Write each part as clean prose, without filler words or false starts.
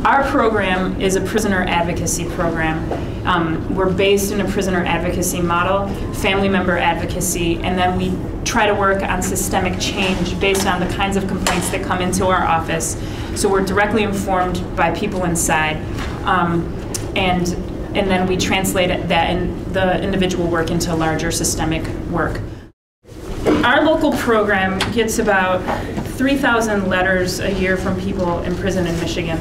Our program is a prisoner advocacy program. We're based in a prisoner advocacy model, family member advocacy, and then we try to work on systemic change based on the kinds of complaints that come into our office. So we're directly informed by people inside, and then we translate that in the individual work into larger systemic work. Our local program gets about 3,000 letters a year from people in prison in Michigan.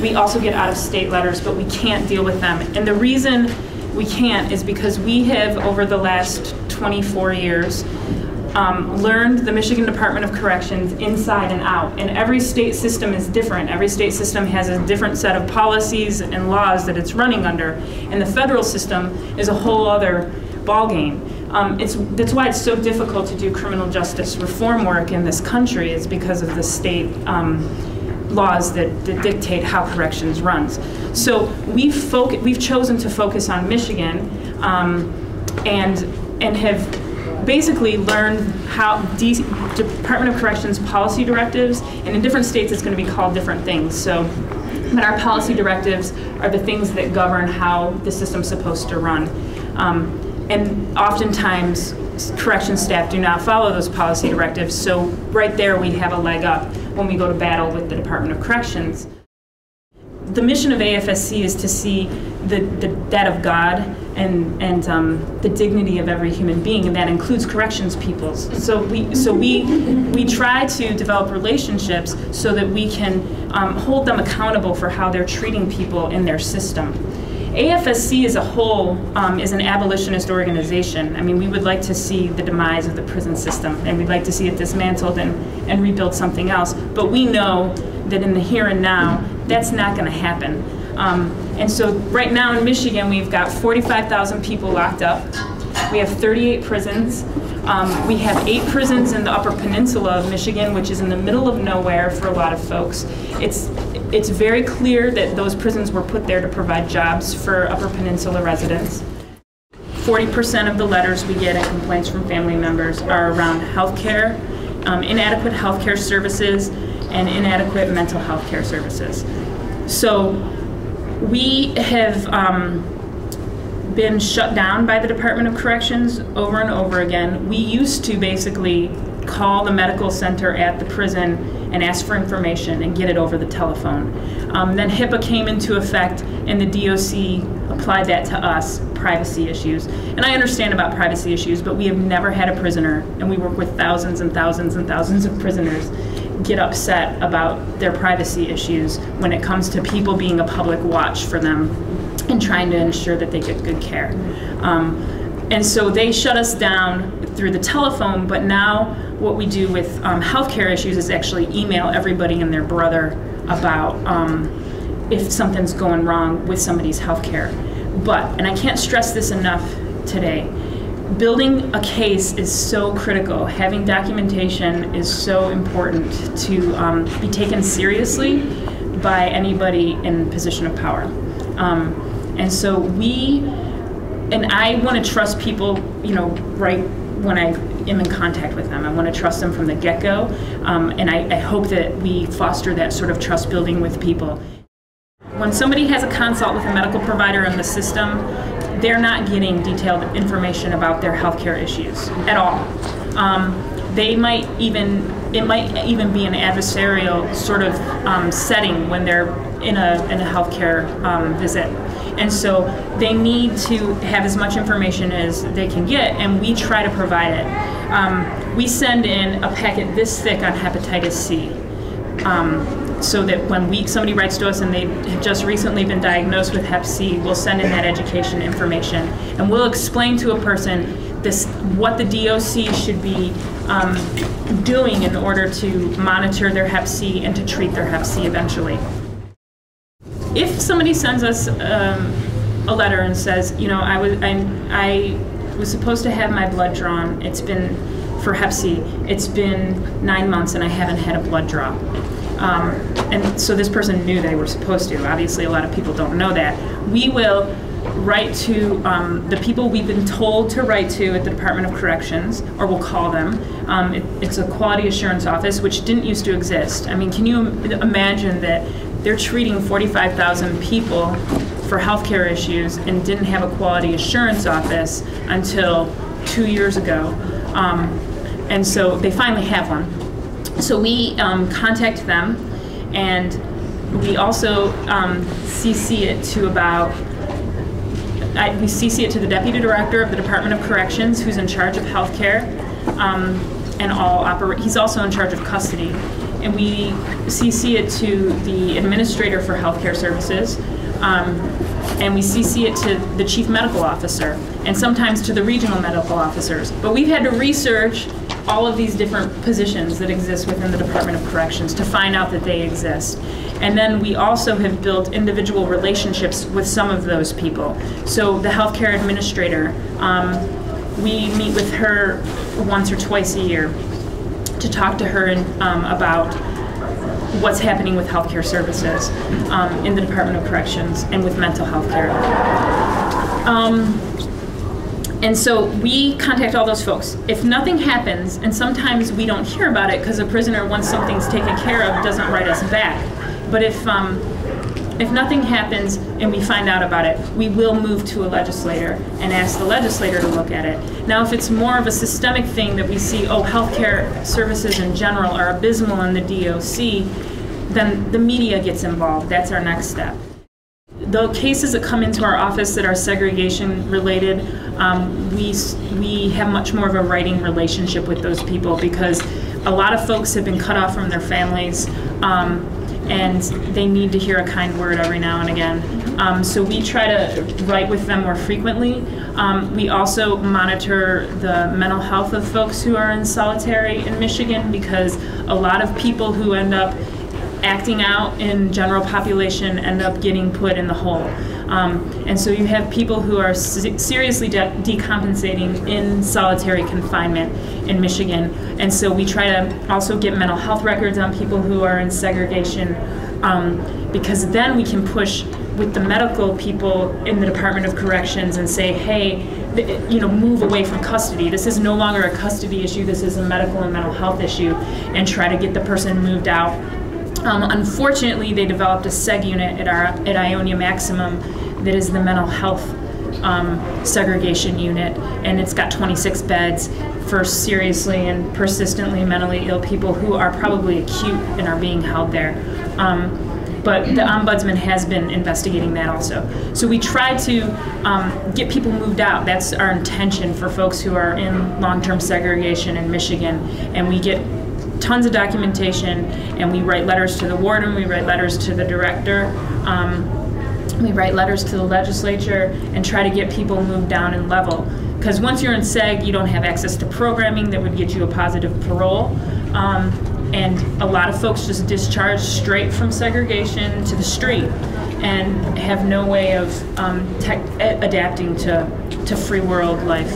We also get out-of-state letters, but we can't deal with them. And the reason we can't is because we have, over the last 24 years, learned the Michigan Department of Corrections inside and out. And every state system is different. Every state system has a different set of policies and laws that it's running under. And the federal system is a whole other ballgame. That's why it's so difficult to do criminal justice reform work in this country, is because of the state laws that dictate how corrections runs. So we've chosen to focus on Michigan and have basically learned how Department of Corrections policy directives, and in different states it's going to be called different things. So, but our policy directives are the things that govern how the system's supposed to run. And oftentimes correction staff do not follow those policy directives, so right there we have a leg up when we go to battle with the Department of Corrections. The mission of AFSC is to see the debt of God and the dignity of every human being, and that includes corrections peoples. So we try to develop relationships so that we can hold them accountable for how they're treating people in their system. AFSC as a whole is an abolitionist organization. I mean, we would like to see the demise of the prison system, and we'd like to see it dismantled and rebuild something else. But we know that in the here and now, that's not going to happen. And so right now in Michigan, we've got 45,000 people locked up. We have 38 prisons. We have 8 prisons in the Upper Peninsula of Michigan, which is in the middle of nowhere for a lot of folks. It's very clear that those prisons were put there to provide jobs for Upper Peninsula residents. 40% of the letters we get and complaints from family members are around health care, inadequate health care services, and inadequate mental health care services. So we have been shut down by the Department of Corrections over and over again. We used to basically call the medical center at the prison and ask for information and get it over the telephone. Then HIPAA came into effect and the DOC applied that to us, privacy issues. And I understand about privacy issues, but we have never had a prisoner, and we work with thousands and thousands and thousands of prisoners, get upset about their privacy issues when it comes to people being a public watch for them and trying to ensure that they get good care. And so they shut us down through the telephone, but now what we do with healthcare issues is actually email everybody and their brother about if something's going wrong with somebody's healthcare. But, and I can't stress this enough today, building a case is so critical. Having documentation is so important to be taken seriously by anybody in position of power. And so I want to trust people, you know, right when I am in contact with them. I want to trust them from the get-go, and I hope that we foster that sort of trust building with people. When somebody has a consult with a medical provider in the system, they're not getting detailed information about their healthcare issues at all. It might even be an adversarial sort of setting when they're in a healthcare visit. And so they need to have as much information as they can get, and we try to provide it. We send in a packet this thick on hepatitis C, so that when somebody writes to us and they have just recently been diagnosed with hep C, we'll send in that education information, and we'll explain to a person what the DOC should be doing in order to monitor their hep C and to treat their hep C eventually. If somebody sends us a letter and says, you know, I was supposed to have my blood drawn, it's been, for hep C, it's been 9 months and I haven't had a blood draw. And so this person knew they were supposed to. Obviously a lot of people don't know that. We will write to the people we've been told to write to at the Department of Corrections, or we'll call them. It's a quality assurance office, which didn't used to exist. I mean, can you imagine that they're treating 45,000 people for healthcare issues and didn't have a quality assurance office until 2 years ago. And so they finally have one. So we contact them, and we also CC it to we CC it to the Deputy Director of the Department of Corrections, who's in charge of healthcare, and he's also in charge of custody. And we CC it to the Administrator for Healthcare Services, and we CC it to the Chief Medical Officer, and sometimes to the Regional Medical Officers. But we've had to research all of these different positions that exist within the Department of Corrections to find out that they exist. And then we also have built individual relationships with some of those people. So the healthcare administrator, we meet with her once or twice a year to talk to her about what's happening with healthcare services in the Department of Corrections and with mental health care. And so we contact all those folks. If nothing happens, and sometimes we don't hear about it because a prisoner, once something's taken care of, doesn't write us back. But if nothing happens and we find out about it, we will move to a legislator and ask the legislator to look at it. Now, if it's more of a systemic thing that we see, oh, healthcare services in general are abysmal in the DOC, then the media gets involved. That's our next step. The cases that come into our office that are segregation related, we have much more of a writing relationship with those people because a lot of folks have been cut off from their families, and they need to hear a kind word every now and again. So we try to write with them more frequently. We also monitor the mental health of folks who are in solitary in Michigan, because a lot of people who end up acting out in general population end up getting put in the hole. And so you have people who are seriously decompensating in solitary confinement in Michigan. And so we try to also get mental health records on people who are in segregation, because then we can push with the medical people in the Department of Corrections and say, hey, move away from custody. This is no longer a custody issue, this is a medical and mental health issue, and try to get the person moved out. Unfortunately, they developed a seg unit at Ionia Maximum that is the mental health segregation unit, and it's got 26 beds for seriously and persistently mentally ill people who are probably acute and are being held there. But the Ombudsman has been investigating that also. So we try to get people moved out. That's our intention for folks who are in long-term segregation in Michigan, and we get tons of documentation, and we write letters to the warden, we write letters to the director, we write letters to the legislature, and try to get people moved down in level. Because once you're in seg, you don't have access to programming that would get you a positive parole. And a lot of folks just discharge straight from segregation to the street and have no way of adapting to free world life.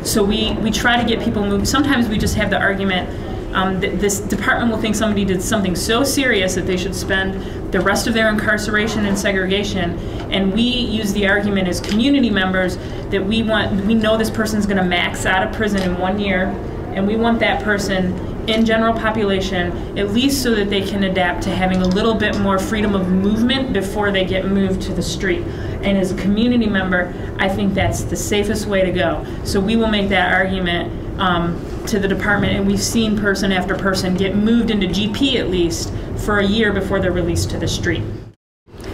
So we try to get people moved. Sometimes we just have the argument that this department will think somebody did something so serious that they should spend the rest of their incarceration in segregation, and we use the argument as community members that we know this person's going to max out of prison in 1 year, and we want that person in general population at least so that they can adapt to having a little bit more freedom of movement before they get moved to the street. And as a community member, I think that's the safest way to go. So we will make that argument to the department, and we've seen person after person get moved into GP at least for a year before they're released to the street.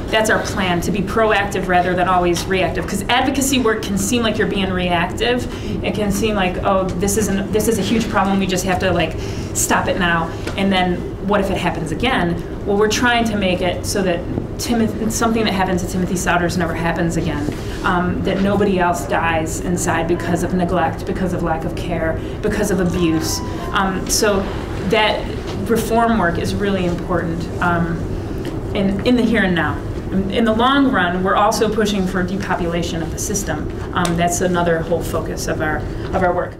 That's our plan, to be proactive rather than always reactive, because advocacy work can seem like you're being reactive. It can seem like, oh, this is a huge problem, we just have to stop it now, and then what if it happens again? Well, we're trying to make it so that something that happened to Timothy Souders never happens again, that nobody else dies inside because of neglect, because of lack of care, because of abuse. So that reform work is really important in the here and now. In the long run, we're also pushing for depopulation of the system. That's another whole focus of our work.